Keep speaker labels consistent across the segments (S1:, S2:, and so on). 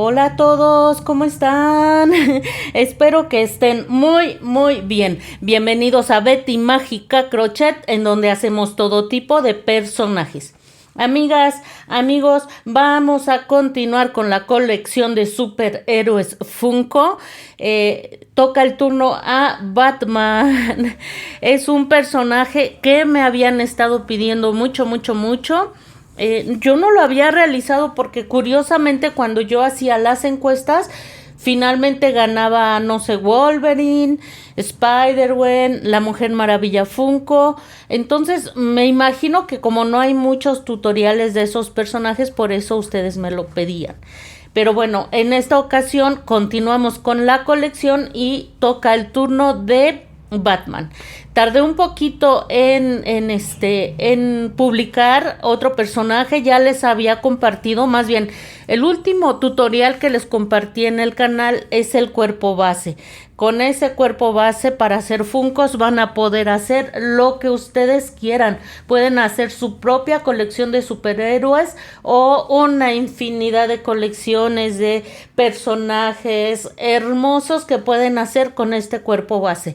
S1: Hola a todos, ¿cómo están? Espero que estén muy bien. Bienvenidos a Betty Mágica Crochet, en donde hacemos todo tipo de personajes. Amigas, amigos, vamos a continuar con la colección de superhéroes Funko. Toca el turno a Batman. Es un personaje que me habían estado pidiendo mucho. Yo no lo había realizado porque curiosamente cuando yo hacía las encuestas, finalmente ganaba, no sé, Wolverine, Spider-Man, la Mujer Maravilla Funko. Entonces me imagino que como no hay muchos tutoriales de esos personajes, por eso ustedes me lo pedían. Pero bueno, en esta ocasión continuamos con la colección y toca el turno de Batman. Tardé un poquito en publicar otro personaje. Ya les había compartido, más bien el último tutorial que les compartí en el canal es el cuerpo base. Con ese cuerpo base para hacer Funkos van a poder hacer lo que ustedes quieran. Pueden hacer su propia colección de superhéroes o una infinidad de colecciones de personajes hermosos que pueden hacer con este cuerpo base.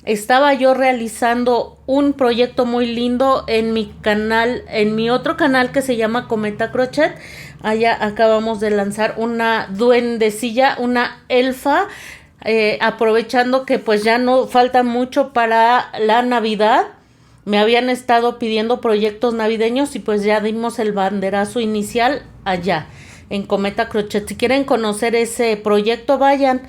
S1: Estaba yo realizando un proyecto muy lindo en mi canal, en mi otro canal que se llama Cometa Crochet. Allá acabamos de lanzar una duendecilla, una elfa, aprovechando que pues ya no falta mucho para la Navidad. Me habían estado pidiendo proyectos navideños y pues ya dimos el banderazo inicial allá en Cometa Crochet. Si quieren conocer ese proyecto, vayan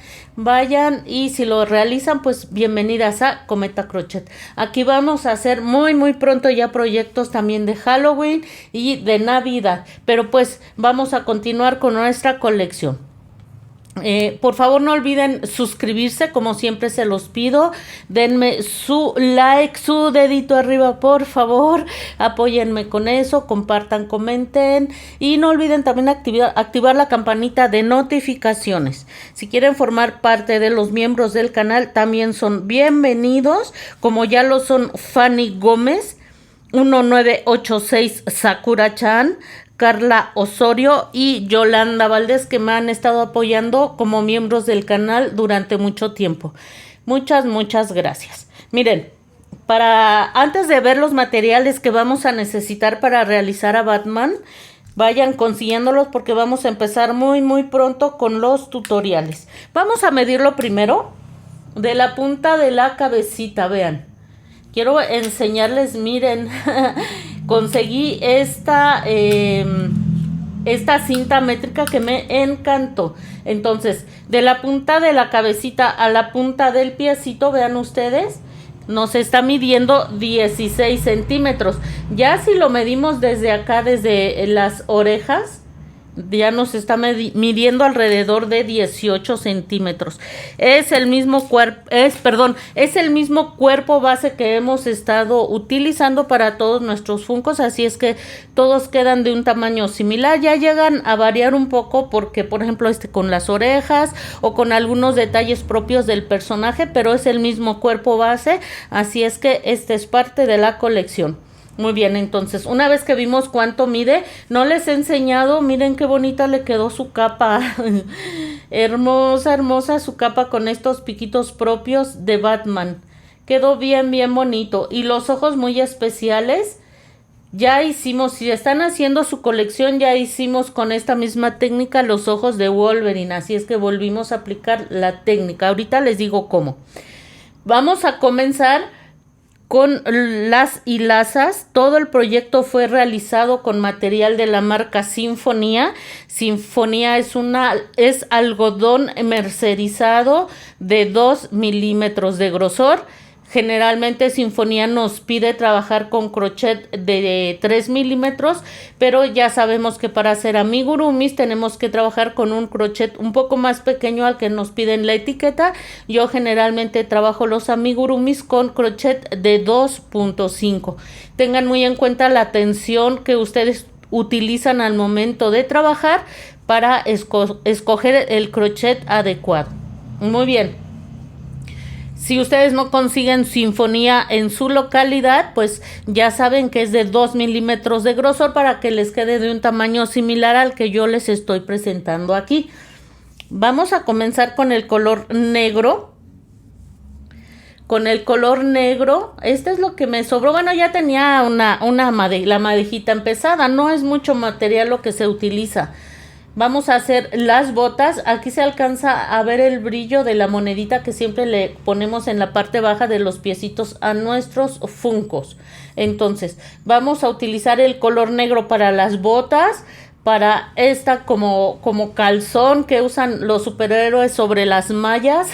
S1: y si lo realizan, pues bienvenidas a Cometa Crochet. Aquí vamos a hacer muy pronto ya proyectos también de Halloween y de Navidad, pero pues vamos a continuar con nuestra colección. Por favor no olviden suscribirse, como siempre se los pido. Denme su like, su dedito arriba, por favor. Apóyenme con eso, compartan, comenten. Y no olviden también activar la campanita de notificaciones. Si quieren formar parte de los miembros del canal, también son bienvenidos, como ya lo son Fanny Gómez, 1986 Sakura-chan, Carla Osorio y Yolanda Valdés, que me han estado apoyando como miembros del canal durante mucho tiempo. Muchas gracias. Miren, antes de ver los materiales que vamos a necesitar para realizar a Batman, vayan consiguiéndolos porque vamos a empezar muy pronto con los tutoriales. Vamos a medirlo primero de la punta de la cabecita, vean. Quiero enseñarles, miren, conseguí esta cinta métrica que me encantó. Entonces, de la punta de la cabecita a la punta del piecito, vean ustedes, nos está midiendo 16 centímetros. Ya si lo medimos desde acá, desde las orejas, ya nos está midiendo alrededor de 18 centímetros. Es el mismo es el mismo cuerpo base que hemos estado utilizando para todos nuestros Funkos, así es que todos quedan de un tamaño similar. Ya llegan a variar un poco porque, por ejemplo, con las orejas o con algunos detalles propios del personaje, pero es el mismo cuerpo base, así es que este es parte de la colección. Muy bien, entonces, una vez que vimos cuánto mide, no les he enseñado, miren qué bonita le quedó su capa. hermosa su capa con estos piquitos propios de Batman. Quedó bien bonito. Y los ojos muy especiales. Ya hicimos, si están haciendo su colección, ya hicimos con esta misma técnica los ojos de Wolverine. Así es que volvimos a aplicar la técnica. Ahorita les digo cómo. Vamos a comenzar con las hilazas. Todo el proyecto fue realizado con material de la marca Sinfonía. Sinfonía es algodón mercerizado de 2 milímetros de grosor. Generalmente Sinfonía nos pide trabajar con crochet de 3 milímetros, pero ya sabemos que para hacer amigurumis tenemos que trabajar con un crochet un poco más pequeño al que nos piden la etiqueta. Yo generalmente trabajo los amigurumis con crochet de 2.5. Tengan muy en cuenta la tensión que ustedes utilizan al momento de trabajar para escoger el crochet adecuado. Muy bien. Si ustedes no consiguen sinfonía en su localidad, pues ya saben que es de 2 milímetros de grosor para que les quede de un tamaño similar al que yo les estoy presentando aquí. Vamos a comenzar con el color negro. Con el color negro, este es lo que me sobró. Bueno, ya tenía la madejita empezada, no es mucho material lo que se utiliza. Vamos a hacer las botas. Aquí se alcanza a ver el brillo de la monedita que siempre le ponemos en la parte baja de los piecitos a nuestros funcos. Entonces, vamos a utilizar el color negro para las botas, para esta como calzón que usan los superhéroes sobre las mallas.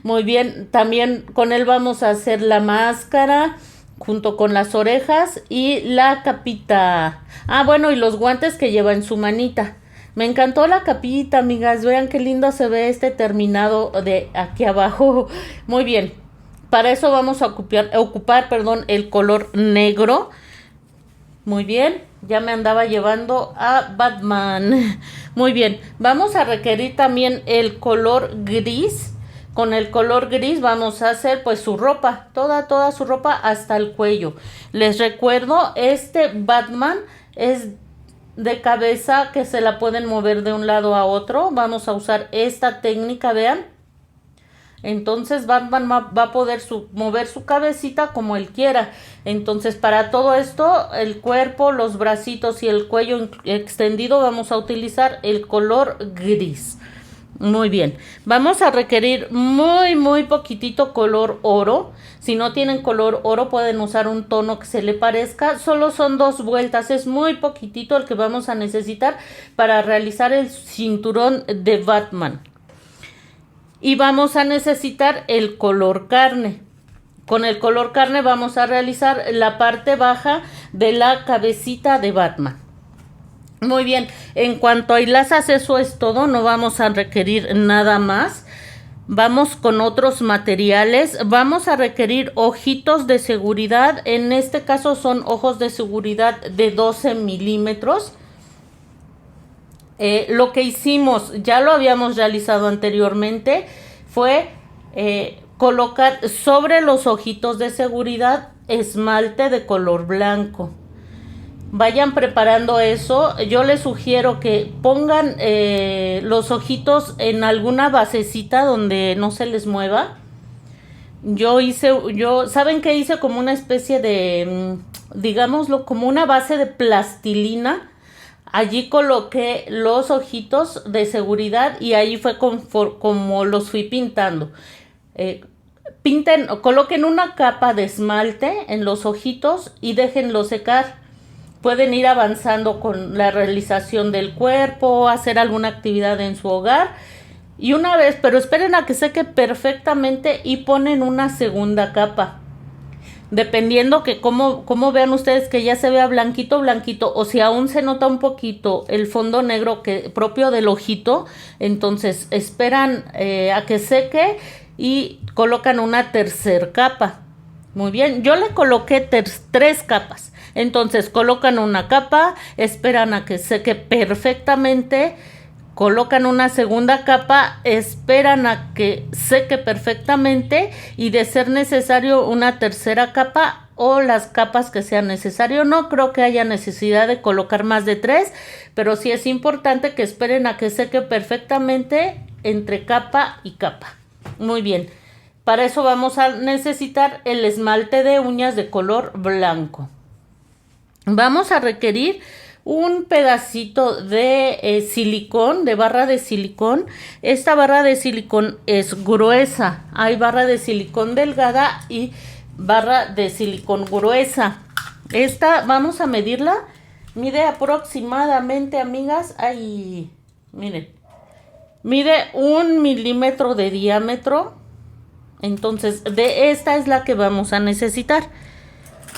S1: Muy bien, también con él vamos a hacer la máscara junto con las orejas y la capita. Ah, bueno, y los guantes que lleva en su manita. Me encantó la capita, amigas. Vean qué lindo se ve este terminado de aquí abajo. Muy bien. Para eso vamos a ocupar, el color negro. Muy bien. Ya me andaba llevando a Batman. Muy bien. Vamos a requerir también el color gris. Con el color gris vamos a hacer pues su ropa, toda su ropa hasta el cuello. Les recuerdo, este Batman es de cabeza que se la pueden mover de un lado a otro. Vamos a usar esta técnica, vean. Entonces Batman va a poder mover su cabecita como él quiera. Entonces para todo esto, el cuerpo, los bracitos y el cuello extendido vamos a utilizar el color gris. Muy bien, vamos a requerir muy poquitito color oro. Si no tienen color oro pueden usar un tono que se le parezca. Solo son 2 vueltas, es muy poquitito el que vamos a necesitar para realizar el cinturón de Batman. Y vamos a necesitar el color carne. Con el color carne vamos a realizar la parte baja de la cabecita de Batman. Muy bien, en cuanto a hilazas, eso es todo, no vamos a requerir nada más. Vamos con otros materiales. Vamos a requerir ojitos de seguridad. En este caso son ojos de seguridad de 12 milímetros. Lo que hicimos, ya lo habíamos realizado anteriormente, fue colocar sobre los ojitos de seguridad esmalte de color blanco. Vayan preparando eso. Yo les sugiero que pongan los ojitos en alguna basecita donde no se les mueva. ¿Saben qué hice? Como una especie de, digámoslo, como una base de plastilina. Allí coloqué los ojitos de seguridad y ahí fue como los fui pintando. Coloquen una capa de esmalte en los ojitos y déjenlo secar. Pueden ir avanzando con la realización del cuerpo, hacer alguna actividad en su hogar. Y una vez, pero esperen a que seque perfectamente y ponen una segunda capa. Dependiendo que cómo vean ustedes que ya se vea blanquito, o si aún se nota un poquito el fondo negro propio del ojito, entonces esperan a que seque y colocan una tercer capa. Muy bien, yo le coloqué 3 capas. Entonces colocan una capa, esperan a que seque perfectamente, colocan una segunda capa, esperan a que seque perfectamente y de ser necesario una tercera capa o las capas que sean necesario. No creo que haya necesidad de colocar más de 3, pero sí es importante que esperen a que seque perfectamente entre capa y capa. Muy bien, para eso vamos a necesitar el esmalte de uñas de color blanco. Vamos a requerir un pedacito de silicón, de barra de silicón. Esta barra de silicón es gruesa. Hay barra de silicón delgada y barra de silicón gruesa. Esta vamos a medirla. Mide aproximadamente, amigas, miren, mide 1 milímetro de diámetro. Entonces, de esta es la que vamos a necesitar.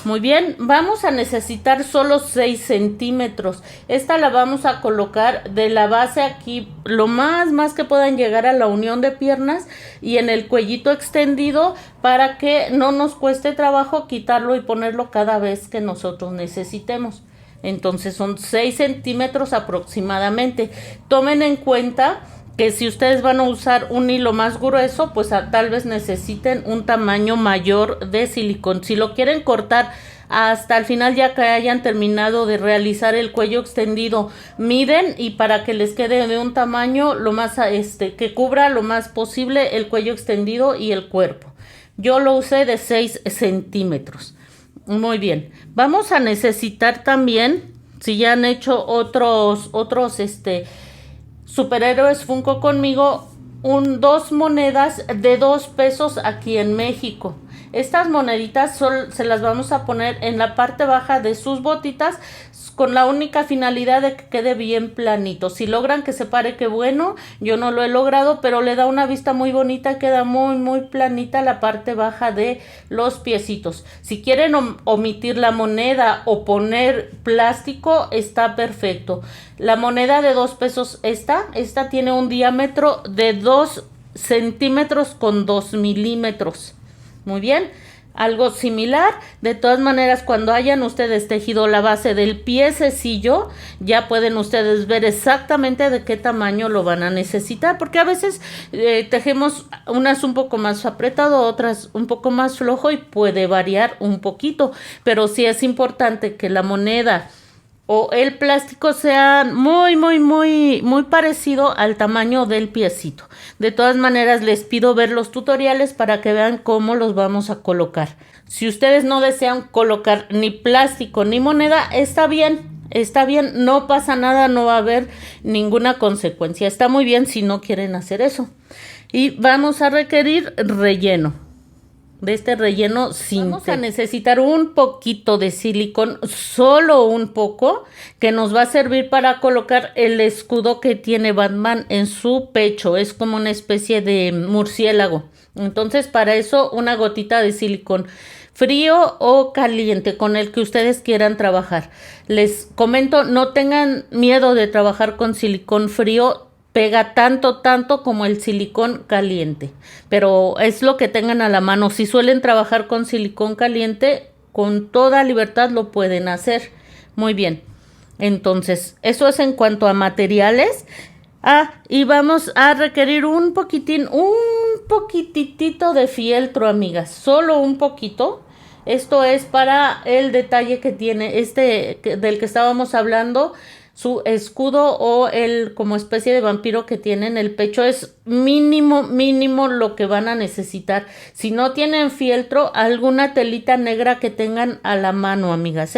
S1: Muy bien, vamos a necesitar solo 6 centímetros. Esta la vamos a colocar de la base aquí, lo más que puedan llegar a la unión de piernas y en el cuellito extendido para que no nos cueste trabajo quitarlo y ponerlo cada vez que nosotros necesitemos. Entonces son 6 centímetros aproximadamente. Tomen en cuenta que si ustedes van a usar un hilo más grueso, pues tal vez necesiten un tamaño mayor de silicón. Si lo quieren cortar hasta el final, ya que hayan terminado de realizar el cuello extendido, miden y para que les quede de un tamaño lo más que cubra lo más posible el cuello extendido y el cuerpo. Yo lo usé de 6 centímetros. Muy bien. Vamos a necesitar también, si ya han hecho otros superhéroes Funko conmigo, dos monedas de 2 pesos aquí en México. Estas moneditas se las vamos a poner en la parte baja de sus botitas con la única finalidad de que quede bien planito. Si logran que se pare, qué bueno. Yo no lo he logrado, pero le da una vista muy bonita, queda muy muy planita la parte baja de los piecitos. Si quieren omitir la moneda o poner plástico, está perfecto. La moneda de 2 pesos, esta tiene un diámetro de 2 centímetros con 2 milímetros. Muy bien, algo similar. De todas maneras, cuando hayan ustedes tejido la base del piececillo, ya pueden ustedes ver exactamente de qué tamaño lo van a necesitar, porque a veces tejemos unas un poco más apretado, otras un poco más flojo y puede variar un poquito, pero sí es importante que la moneda o el plástico sea muy parecido al tamaño del piecito. De todas maneras, les pido ver los tutoriales para que vean cómo los vamos a colocar. Si ustedes no desean colocar ni plástico ni moneda, está bien, no pasa nada, no va a haber ninguna consecuencia. Está muy bien si no quieren hacer eso. Y vamos a requerir relleno. De este relleno vamos a necesitar un poquito de silicón, solo un poco, que nos va a servir para colocar el escudo que tiene Batman en su pecho. Es como una especie de murciélago. Entonces, para eso, una gotita de silicón frío o caliente, con el que ustedes quieran trabajar. Les comento, no tengan miedo de trabajar con silicón frío. Pega tanto como el silicón caliente, pero es lo que tengan a la mano. Si suelen trabajar con silicón caliente, con toda libertad lo pueden hacer. Muy bien, entonces eso es en cuanto a materiales. Y vamos a requerir un poquitito de fieltro, amigas, solo un poquito. Esto es para el detalle que tiene del que estábamos hablando. Su escudo o el como especie de vampiro que tiene en el pecho es mínimo lo que van a necesitar. Si no tienen fieltro, alguna telita negra que tengan a la mano, amigas,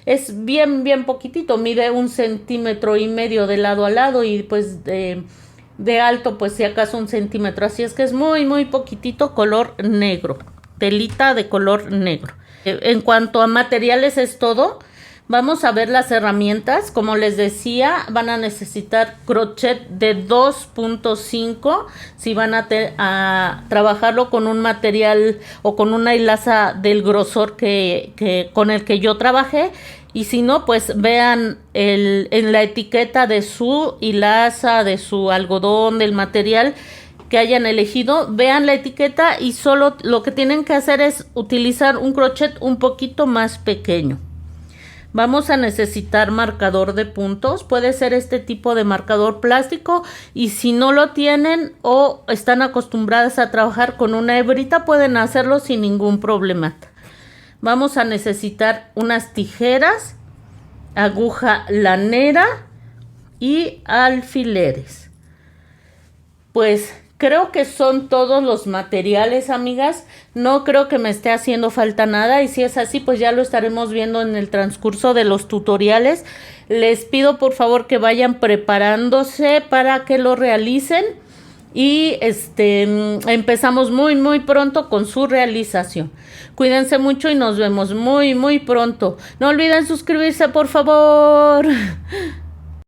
S1: es bien poquitito, mide 1,5 centímetros de lado a lado y pues de alto pues si acaso 1 centímetro, así es que es muy poquitito, color negro, telita de color negro. En cuanto a materiales es todo. Vamos a ver las herramientas. Como les decía, van a necesitar crochet de 2.5 si van a trabajarlo con un material o con una hilaza del grosor con el que yo trabajé. Y si no, pues vean en la etiqueta de su hilaza, de su algodón, del material que hayan elegido, vean la etiqueta y solo lo que tienen que hacer es utilizar un crochet un poquito más pequeño. Vamos a necesitar marcador de puntos, puede ser este tipo de marcador plástico, y si no lo tienen o están acostumbradas a trabajar con una hebrita, pueden hacerlo sin ningún problema. Vamos a necesitar unas tijeras, aguja lanera y alfileres. Pues creo que son todos los materiales, amigas. No creo que me esté haciendo falta nada, y si es así, pues ya lo estaremos viendo en el transcurso de los tutoriales. Les pido por favor que vayan preparándose para que lo realicen y empezamos muy pronto con su realización. Cuídense mucho y nos vemos muy pronto. No olviden suscribirse, por favor.